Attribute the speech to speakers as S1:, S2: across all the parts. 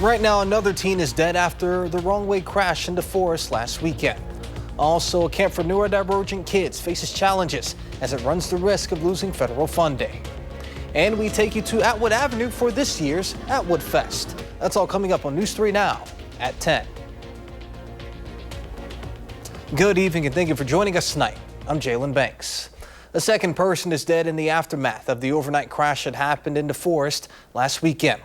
S1: Right now, another teen is dead after the wrong-way crash into Forest last weekend. Also, a camp for neurodivergent kids faces challenges as it runs the risk of losing federal funding. And we take you to Atwood Avenue for this year's Atwood Fest. That's all coming up on News 3 Now at 10. Good evening and thank you for joining us tonight. I'm Jalen Banks. A second person is dead in the aftermath of the overnight crash that happened in Forest last weekend.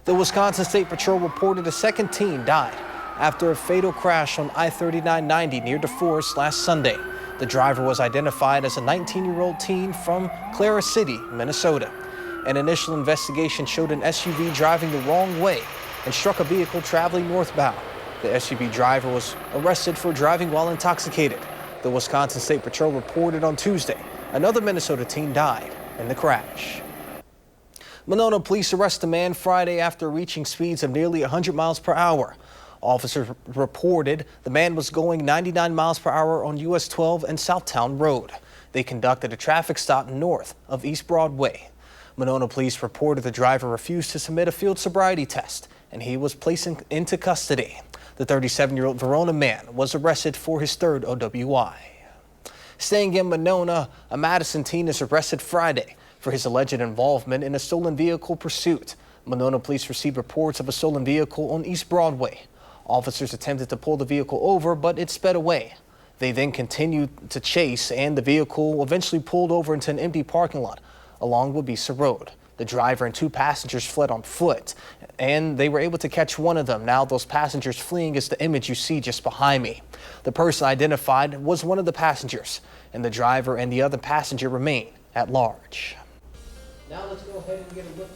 S1: The Wisconsin State Patrol reported a second teen died after a fatal crash on I-3990 near DeForest last Sunday. The driver was identified as a 19-year-old teen from Clara City, Minnesota. An initial investigation showed an SUV driving the wrong way and struck a vehicle traveling northbound. The SUV driver was arrested for driving while intoxicated. The Wisconsin State Patrol reported on Tuesday another Minnesota teen died in the crash. Monona police arrest a man Friday after reaching speeds of nearly 100 miles per hour. Officers reported the man was going 99 miles per hour on US 12 and Southtown Road. They conducted a traffic stop north of East Broadway. Monona police reported the driver refused to submit a field sobriety test and he was placed into custody. The 37-year-old Verona man was arrested for his third OWI. Staying in Monona, a Madison teen is arrested Friday for his alleged involvement in a stolen vehicle pursuit. Monona police received reports of a stolen vehicle on East Broadway. Officers attempted to pull the vehicle over, but it sped away. They then continued to chase, and the vehicle eventually pulled over into an empty parking lot along Wabisa Road. The driver and two passengers fled on foot, and they were able to catch one of them. Now those passengers fleeing is the image you see just behind me. The person identified was one of the passengers, and the driver and the other passenger remain at large. Now let's go ahead and get a look.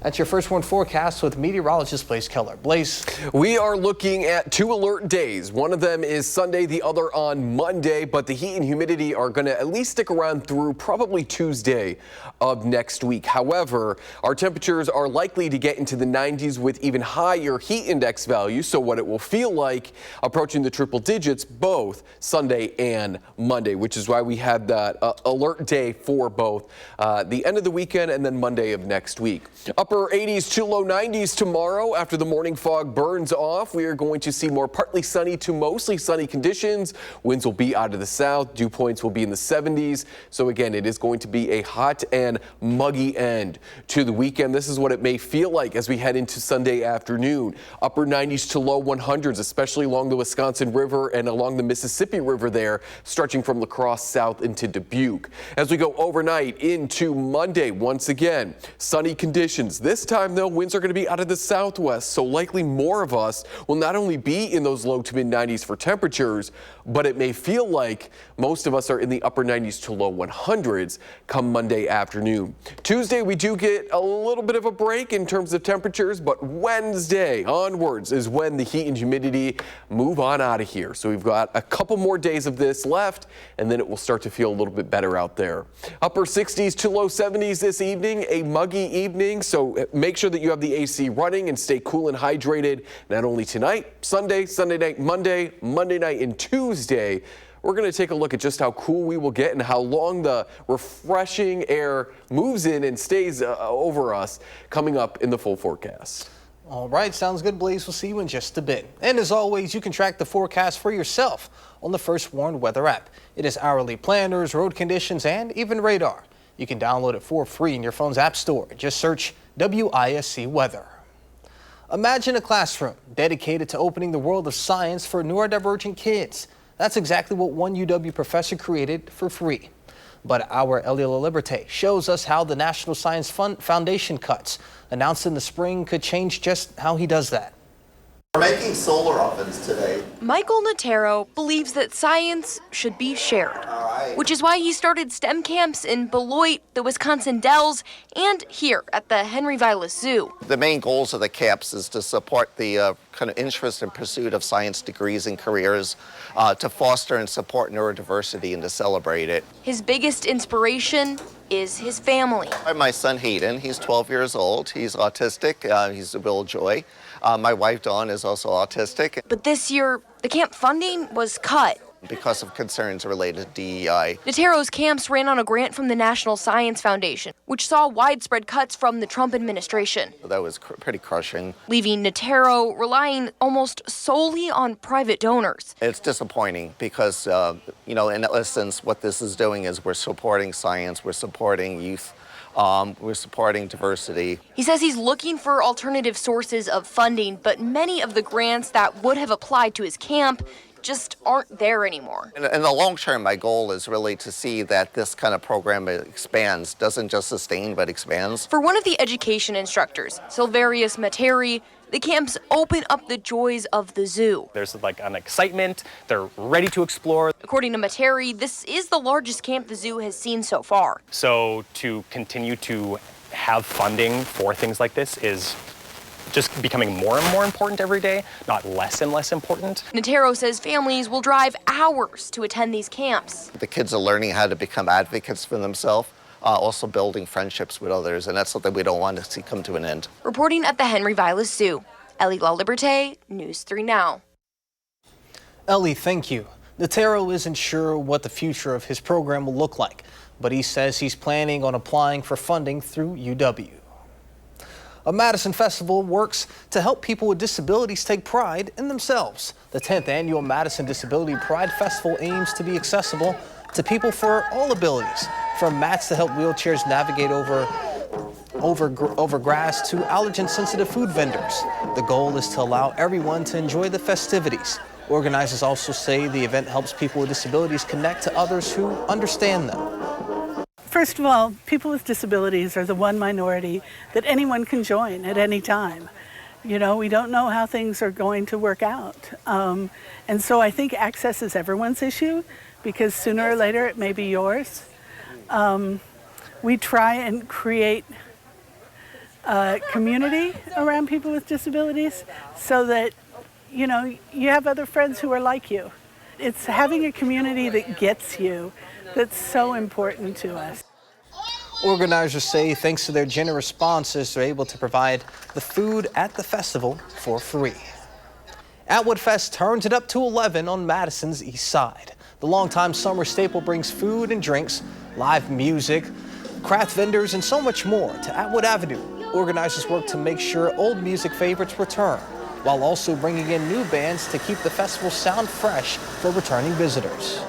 S1: That's your first one forecast with meteorologist Blaze Keller. Blaze.
S2: We are looking at 2 alert days. One of them is Sunday, the other on Monday, but the heat and humidity are going to at least stick around through probably Tuesday of next week. However, our temperatures are likely to get into the 90s with even higher heat index values, so what it will feel like approaching the triple digits both Sunday and Monday, which is why we had that alert day for both the end of the weekend and then Monday of next week. Upper 80s to low 90s tomorrow after the morning fog burns off. We are going to see more partly sunny to mostly sunny conditions. Winds will be out of the south. Dew points will be in the 70s. So again, it is going to be a hot and muggy end to the weekend. This is what it may feel like as we head into Sunday afternoon. Upper 90s to low 100s, especially along the Wisconsin River and along the Mississippi River there, stretching from La Crosse south into Dubuque. As we go overnight into Monday, once again, sunny conditions. This time, though, winds are going to be out of the southwest, so likely more of us will not only be in those low to mid 90s for temperatures, but it may feel like most of us are in the upper 90s to low 100s come Monday afternoon. Tuesday, we do get a little bit of a break in terms of temperatures, but Wednesday onwards is when the heat and humidity move on out of here. So we've got a couple more days of this left, and then it will start to feel a little bit better out there. Upper 60s to low 70s this evening, a muggy evening, so make sure that you have the AC running and stay cool and hydrated, not only tonight, Sunday, Sunday night, Monday, Monday night, and Tuesday. We're going to take a look at just how cool we will get and how long the refreshing air moves in and stays over us coming up in the full forecast.
S1: All right, sounds good, Blaze. We'll see you in just a bit. And as always, you can track the forecast for yourself on the First Warn Weather app. It is hourly planners, road conditions, and even radar. You can download it for free in your phone's app store. Just search WISC Weather. Imagine a classroom dedicated to opening the world of science for neurodivergent kids. That's exactly what one UW professor created for free. But our Elia Liberté shows us how the National Science Foundation cuts announced in the spring could change just how he does that.
S3: We're making solar ovens today.
S4: Michael Notaro believes that science should be shared, which is why he started STEM camps in Beloit, the Wisconsin Dells, and here at the Henry Vilas Zoo.
S3: The main goals of the camps is to support the kind of interest and pursuit of science degrees and careers, to foster and support neurodiversity and to celebrate it.
S4: His biggest inspiration is his family.
S3: My son Hayden, he's 12 years old. He's autistic. He's a real joy. My wife Dawn is also autistic.
S4: But this year, the camp funding was cut.
S3: because of concerns related to DEI.
S4: Natero's camps ran on a grant from the National Science Foundation, which saw widespread cuts from the Trump administration.
S3: That was pretty crushing.
S4: Leaving Natero relying almost solely on private donors.
S3: It's disappointing because, in essence, what this is doing is we're supporting science, we're supporting youth, we're supporting diversity.
S4: He says he's looking for alternative sources of funding, but many of the grants that would have applied to his camp just aren't there anymore.
S3: In the long term, my goal is really to see that this kind of program expands, doesn't just sustain, but expands.
S4: For one of the education instructors, Silverius Materi, the camps open up the joys of the zoo.
S5: There's like an excitement, they're ready to explore.
S4: According to Materi, this is the largest camp the zoo has seen so far.
S5: So to continue to have funding for things like this is just becoming more and more important every day, not less and less important.
S4: Natero says families will drive hours to attend these camps.
S3: The kids are learning how to become advocates for themselves, also building friendships with others, and that's something we don't want to see come to an end.
S4: Reporting at the Henry Vilas Zoo, Ellie La Liberté, News 3 Now.
S1: Ellie, thank you. Natero isn't sure what the future of his program will look like, but he says he's planning on applying for funding through UW. A Madison festival works to help people with disabilities take pride in themselves. The 10th annual Madison Disability Pride Festival aims to be accessible to people for all abilities, from mats to help wheelchairs navigate over grass to allergen-sensitive food vendors. The goal is to allow everyone to enjoy the festivities. Organizers also say the event helps people with disabilities connect to others who understand them.
S6: First of all, people with disabilities are the one minority that anyone can join at any time. You know, we don't know how things are going to work out. And so I think access is everyone's issue because sooner or later it may be yours. We try and create a community around people with disabilities so that, you know, you have other friends who are like you. It's having a community that gets you that's so important to us.
S1: Organizers say thanks to their generous sponsors, they're able to provide the food at the festival for free. Atwood Fest turns it up to 11 on Madison's east side. The longtime summer staple brings food and drinks, live music, craft vendors, and so much more to Atwood Avenue. Organizers work to make sure old music favorites return, while also bringing in new bands to keep the festival sound fresh for returning visitors.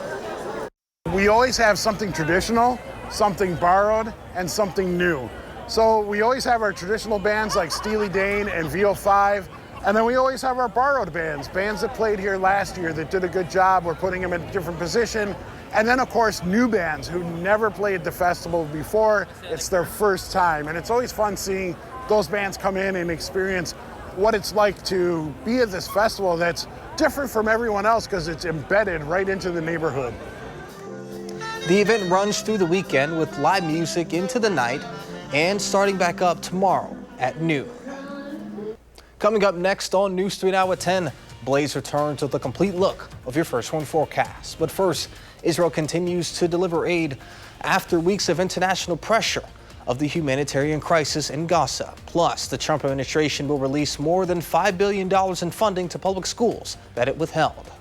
S7: We always have something traditional, something borrowed, and something new. So we always have our traditional bands like Steely Dan and VO5, and then we always have our borrowed bands that played here last year that did a good job. We're putting them in a different position. And then, of course, new bands who never played the festival before. It's their first time, and it's always fun seeing those bands come in and experience what it's like to be at this festival that's different from everyone else because it's embedded right into the neighborhood.
S1: The event runs through the weekend with live music into the night and starting back up tomorrow at noon. Coming up next on News 3 Now at 10, Blaze returns with a complete look of your First One forecast. But first, Israel continues to deliver aid after weeks of international pressure of the humanitarian crisis in Gaza. Plus, the Trump administration will release more than $5 billion in funding to public schools that it withheld.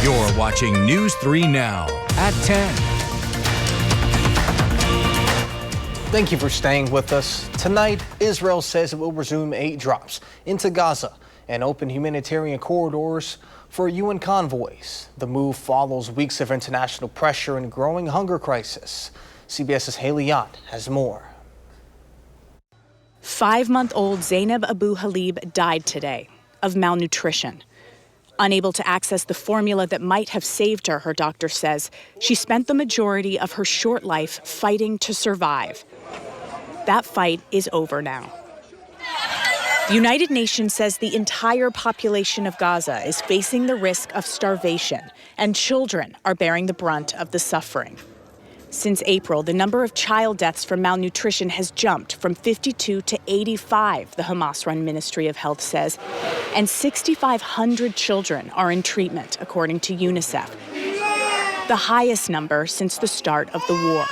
S8: You're watching News 3 Now at 10.
S1: Thank you for staying with us. Tonight, Israel says it will resume aid drops into Gaza and open humanitarian corridors for UN convoys. The move follows weeks of international pressure and growing hunger crisis. CBS's Haley Yant has more.
S9: 5-month-old Zainab Abu Halib died today of malnutrition. Unable to access the formula that might have saved her, her doctor says, she spent the majority of her short life fighting to survive. That fight is over now. The United Nations says the entire population of Gaza is facing the risk of starvation, and children are bearing the brunt of the suffering. Since April, the number of child deaths from malnutrition has jumped from 52 to 85, the Hamas-run Ministry of Health says, and 6,500 children are in treatment, according to UNICEF, the highest number since the start of the war.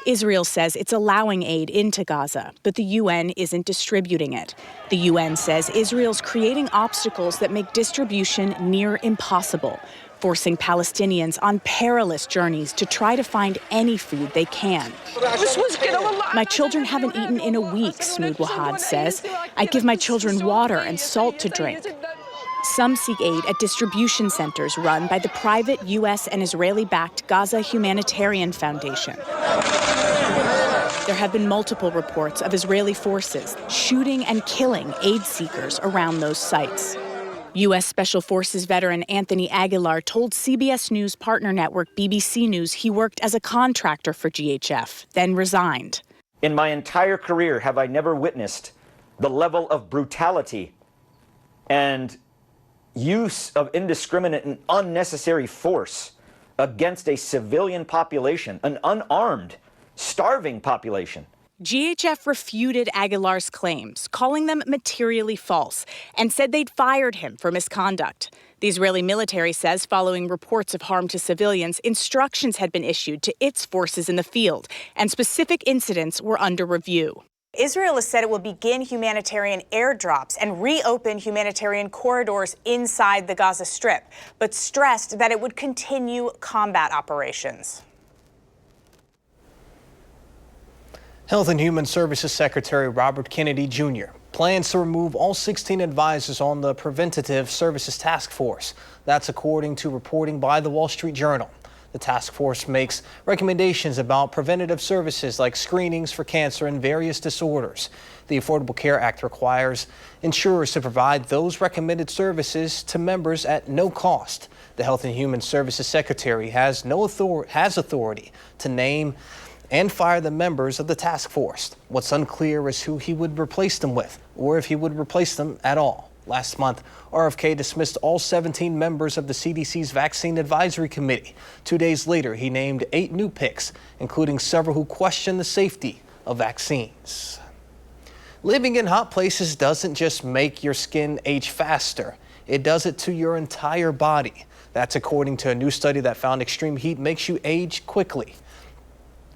S9: Israel says it's allowing aid into Gaza, but the UN isn't distributing it. The UN says Israel's creating obstacles that make distribution near impossible, forcing Palestinians on perilous journeys to try to find any food they can. My children haven't eaten in a week, Smood Wahad says. I give my children water and salt to drink. Some seek aid at distribution centers run by the private U.S. and Israeli-backed Gaza Humanitarian Foundation. There have been multiple reports of Israeli forces shooting and killing aid seekers around those sites. U.S. Special Forces veteran Anthony Aguilar told CBS News partner network BBC News he worked as a contractor for GHF, then resigned.
S10: In my entire career have I never witnessed the level of brutality and use of indiscriminate and unnecessary force against a civilian population, an unarmed, starving population.
S9: GHF refuted Aguilar's claims, calling them materially false, and said they'd fired him for misconduct. The Israeli military says following reports of harm to civilians, instructions had been issued to its forces in the field, and specific incidents were under review.
S11: Israel has said it will begin humanitarian airdrops and reopen humanitarian corridors inside the Gaza Strip, but stressed that it would continue combat operations.
S1: Health and Human Services Secretary Robert Kennedy Jr. plans to remove all 16 advisors on the Preventative Services Task Force. That's according to reporting by the Wall Street Journal. The task force makes recommendations about preventative services like screenings for cancer and various disorders. The Affordable Care Act requires insurers to provide those recommended services to members at no cost. The Health and Human Services Secretary has authority to name and fire the members of the task force. What's unclear is who he would replace them with, or if he would replace them at all. Last month, RFK dismissed all 17 members of the CDC's Vaccine Advisory Committee. 2 days later, he named 8 new picks, including several who question the safety of vaccines. Living in hot places doesn't just make your skin age faster. It does it to your entire body. That's according to a new study that found extreme heat makes you age quickly.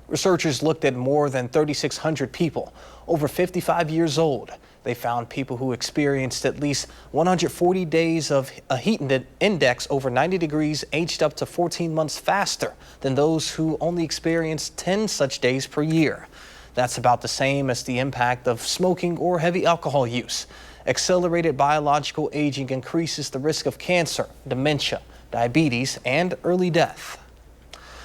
S1: Researchers looked at more than 3,600 people over 55 years old. They found people who experienced at least 140 days of a heat index over 90 degrees aged up to 14 months faster than those who only experienced 10 such days per year. That's about the same as the impact of smoking or heavy alcohol use. Accelerated biological aging increases the risk of cancer, dementia, diabetes, and early death.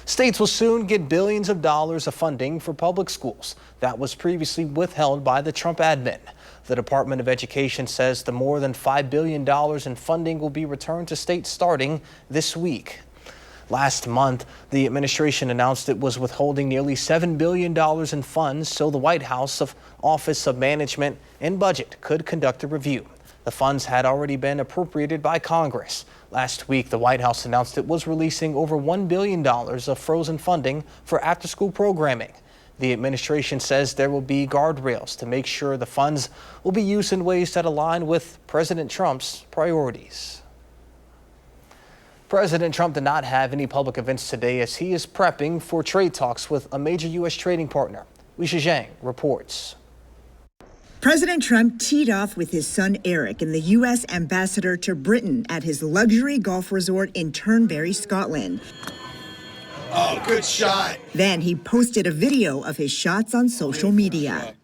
S1: States will soon get billions of dollars of funding for public schools that was previously withheld by the Trump admin. The Department of Education says the more than $5 billion in funding will be returned to states starting this week. Last month, the administration announced it was withholding nearly $7 billion in funds so the White House Office of Management and Budget could conduct a review. The funds had already been appropriated by Congress. Last week, the White House announced it was releasing over $1 billion of frozen funding for after-school programming. The administration says there will be guardrails to make sure the funds will be used in ways that align with President Trump's priorities. President Trump did not have any public events today as he is prepping for trade talks with a major U.S. trading partner. Weisha Zhang reports.
S12: President Trump teed off with his son Eric and the U.S. ambassador to Britain at his luxury golf resort in Turnberry, Scotland.
S13: Oh, good shot.
S12: Then he posted a video of his shots on social media.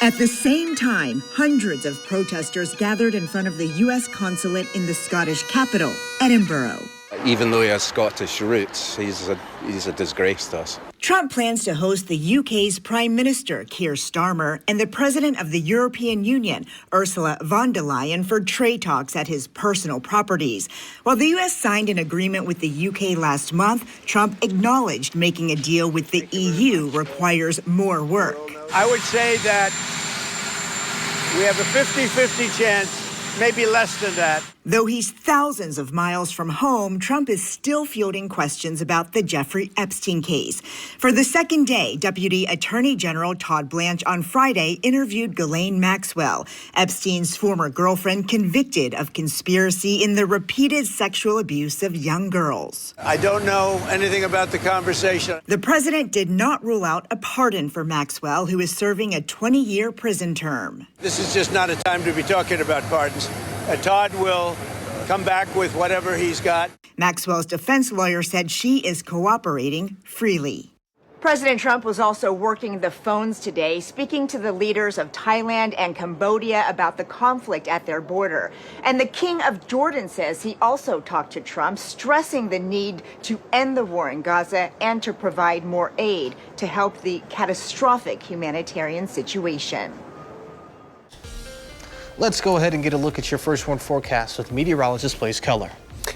S12: At the same time, hundreds of protesters gathered in front of the U.S. consulate in the Scottish capital, Edinburgh.
S14: Even though he has Scottish roots, he's a disgrace to us.
S12: Trump plans to host the UK's Prime Minister, Keir Starmer, and the President of the European Union, Ursula von der Leyen, for trade talks at his personal properties. While the U.S. signed an agreement with the UK last month, Trump acknowledged making a deal with the EU requires more work.
S15: I would say that we have a 50-50 chance, maybe less than that.
S12: Though he's thousands of miles from home, Trump is still fielding questions about the Jeffrey Epstein case. For the second day, Deputy Attorney General Todd Blanche on Friday interviewed Ghislaine Maxwell, Epstein's former girlfriend convicted of conspiracy in the repeated sexual abuse of young girls.
S15: I don't know anything about the conversation.
S12: The president did not rule out a pardon for Maxwell, who is serving a 20-year prison term.
S15: This is just not a time to be talking about pardons. Todd will come back with whatever he's got.
S12: Maxwell's defense lawyer said she is cooperating freely.
S16: President Trump was also working the phones today, speaking to the leaders of Thailand and Cambodia about the conflict at their border. And the King of Jordan says he also talked to Trump, stressing the need to end the war in Gaza and to provide more aid to help the catastrophic humanitarian situation.
S1: Let's go ahead and get a look at your first one forecast with meteorologist Blaze Keller.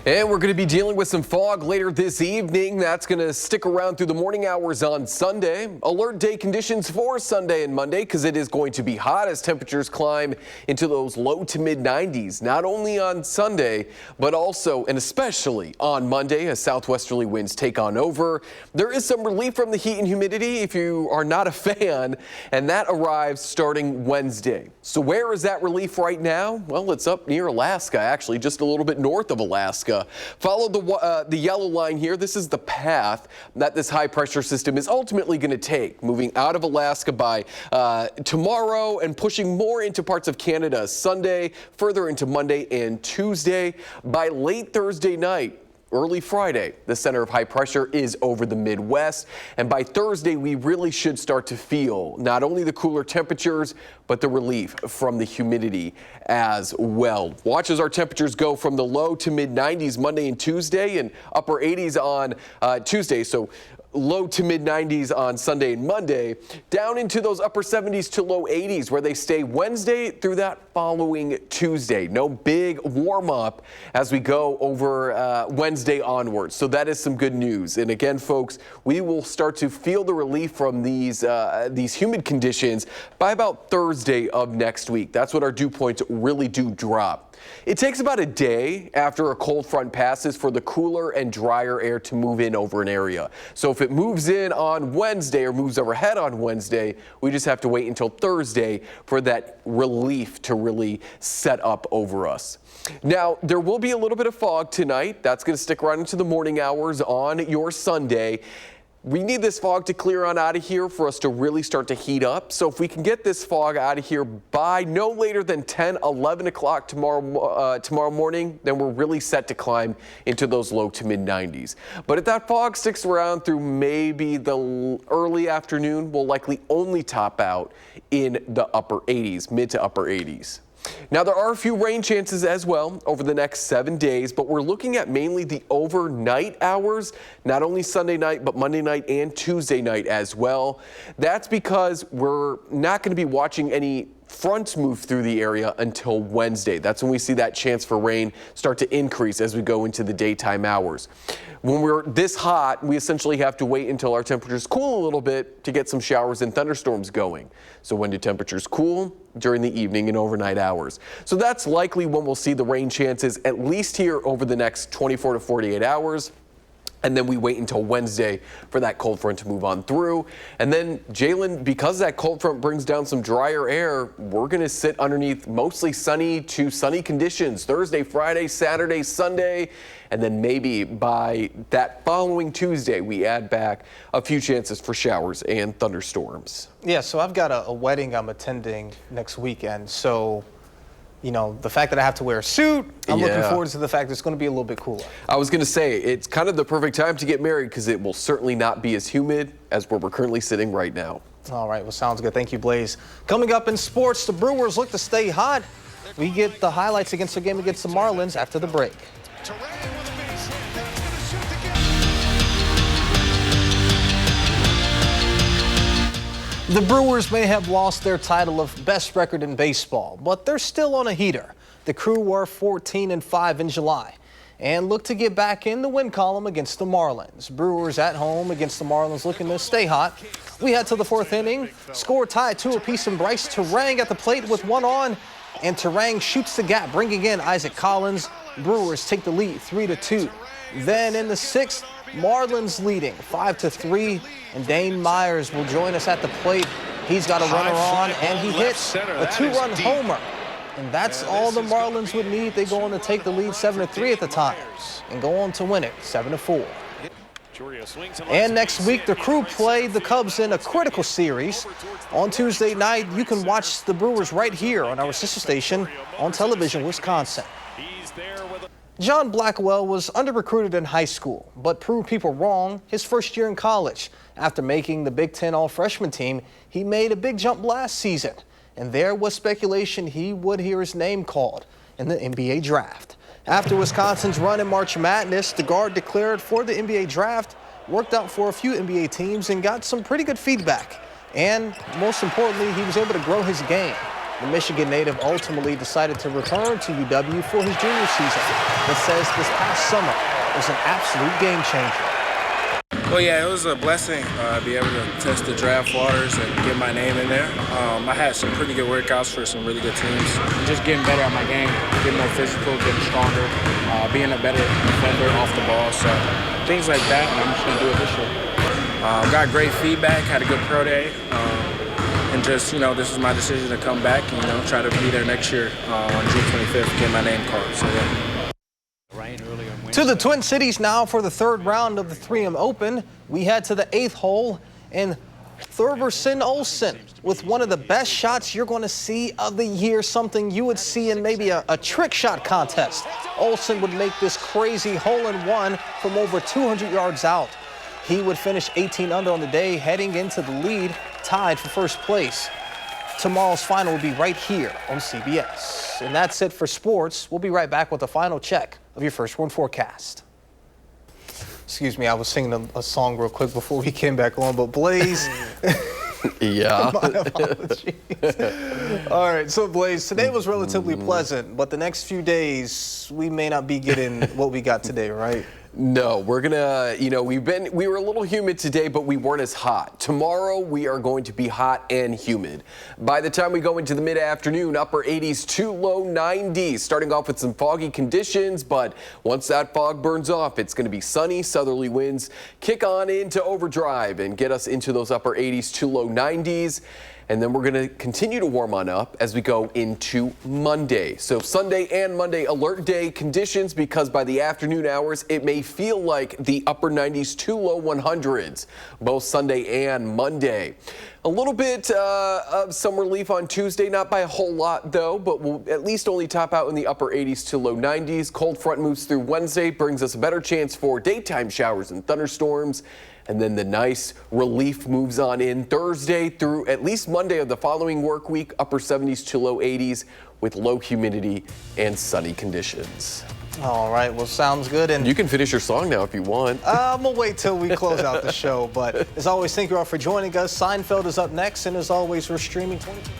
S2: And we're going to be dealing with some fog later this evening. That's going to stick around through the morning hours on Sunday. Alert day conditions for Sunday and Monday because it is going to be hot as temperatures climb into those low to mid 90s, not only on Sunday, but also and especially on Monday as southwesterly winds take on over. There is some relief from the heat and humidity if you are not a fan, and that arrives starting Wednesday. So where is that relief right now? Well, it's up near Alaska, actually, just a little bit north of Alaska. Follow the yellow line here. This is the path that this high pressure system is ultimately going to take, moving out of Alaska by tomorrow and pushing more into parts of Canada Sunday, further into Monday and Tuesday. By late Thursday night, early Friday, the center of high pressure is over the Midwest, and by Thursday we really should start to feel not only the cooler temperatures but the relief from the humidity as well. Watch as our temperatures go from the low to mid 90s Monday and Tuesday and upper 80s on Tuesday. So low to mid 90s on Sunday and Monday, down into those upper 70s to low 80s where they stay Wednesday through that following Tuesday. No big warm up as we go over Wednesday onwards. So that is some good news. And again, folks, we will start to feel the relief from these humid conditions by about Thursday of next week. That's what our dew points really do drop. It takes about a day after a cold front passes for the cooler and drier air to move in over an area. So if it moves in on Wednesday or moves overhead on Wednesday, we just have to wait until Thursday for that relief to really set up over us. Now, there will be a little bit of fog tonight. That's going to stick around into the morning hours on your Sunday. We need this fog to clear on out of here for us to really start to heat up. So if we can get this fog out of here by no later than 10, 11 o'clock tomorrow morning, then we're really set to climb into those low to mid 90s. But if that fog sticks around through maybe the early afternoon, we'll likely only top out in the upper 80s, mid to upper 80s. Now, there are a few rain chances as well over the next 7 days, but we're looking at mainly the overnight hours, not only Sunday night, but Monday night and Tuesday night as well. That's because we're not going to be watching any fronts move through the area until Wednesday. That's when we see that chance for rain start to increase as we go into the daytime hours. When we're this hot, we essentially have to wait until our temperatures cool a little bit to get some showers and thunderstorms going. So when do temperatures cool? During the evening and overnight hours. So that's likely when we'll see the rain chances, at least here over the next 24 to 48 hours. And then we wait until Wednesday for that cold front to move on through. And then, Jalen, because that cold front brings down some drier air, we're going to sit underneath mostly sunny to sunny conditions Thursday, Friday, Saturday, Sunday. And then maybe by that following Tuesday, we add back a few chances for showers and thunderstorms.
S1: Yeah, so I've got a wedding I'm attending next weekend. So, you know, the fact that I have to wear a suit, I'm looking forward to the fact that it's going to be a little bit cooler.
S2: I was going to say, it's kind of the perfect time to get married because it will certainly not be as humid as where we're currently sitting right now.
S1: All right, well, sounds good. Thank you, Blaze. Coming up in sports, the Brewers look to stay hot. We get the highlights against their game against the Marlins after the break. The Brewers may have lost their title of best record in baseball, but they're still on a heater. The Crew were 14-5 in July and look to get back in the win column against the Marlins. Brewers at home against the Marlins looking to stay hot. We head to the fourth inning. Score tied 2 apiece, and Bryce Terang at the plate with one on. and Terang shoots the gap, bringing in Isaac Collins. Brewers take the lead 3-2. Then in the 6th, Marlins leading 5-3, and Dane Myers will join us at the plate. He's got a runner on, and he hits a 2-run homer. And that's all the Marlins would need. They go on to take the lead 7-3 at the time and go on to win it 7-4. And next week, the Crew played the Cubs in a critical series. On Tuesday night, you can watch the Brewers right here on our sister station on television, Wisconsin. John Blackwell was under-recruited in high school, but proved people wrong his first year in college. After making the Big Ten All-Freshman team, he made a big jump last season, and there was speculation he would hear his name called in the NBA draft. After Wisconsin's run in March Madness, the guard declared for the NBA draft, worked out for a few NBA teams, and got some pretty good feedback. And most importantly, he was able to grow his game. The Michigan native ultimately decided to return to UW for his junior season, but says this past summer was an absolute game changer.
S17: Well, yeah, it was a blessing to be able to test the draft waters and get my name in there. I had some pretty good workouts for some really good teams. Just getting better at my game, getting more physical, getting stronger, being a better defender off the ball. So things like that, and I'm just going to do it this year. Got great feedback, had a good pro day. And just, this is my decision to come back and, try to be there next year on June 25th, get my name called. So, yeah.
S1: To the Twin Cities now for the 3rd round of the 3M Open. We head to the 8th hole, and Thurberson Olsen with one of the best shots you're going to see of the year, something you would see in maybe a trick shot contest. Olsen would make this crazy hole-in-one from over 200 yards out. He would finish 18 under on the day, heading into the lead, tied for first place. Tomorrow's final will be right here on CBS. And that's it for sports. We'll be right back with the final check of your First One forecast. Excuse me, I was singing a song real quick before we came back on, but Blaze.
S2: Yeah.
S1: My apologies. All right, so Blaze, today was relatively pleasant, but the next few days we may not be getting what we got today, right?
S2: No, we're gonna, we were a little humid today, but we weren't as hot. Tomorrow, we are going to be hot and humid. By the time we go into the mid-afternoon, upper 80s to low 90s, starting off with some foggy conditions, but once that fog burns off, it's gonna be sunny, southerly winds kick on into overdrive and get us into those upper 80s to low 90s. And then we're going to continue to warm on up as we go into Monday. So Sunday and Monday alert day conditions, because by the afternoon hours, it may feel like the upper 90s to low 100s, both Sunday and Monday. A little bit of some relief on Tuesday, not by a whole lot though, but we'll at least only top out in the upper 80s to low 90s. Cold front moves through Wednesday, brings us a better chance for daytime showers and thunderstorms. And then the nice relief moves on in Thursday through at least Monday of the following work week, upper 70s to low 80s with low humidity and sunny conditions.
S1: All right, well, sounds good. And
S2: you can finish your song now if you want.
S1: I'm going to wait till we close out the show. But as always, thank you all for joining us. Seinfeld is up next. And as always, we're streaming 24.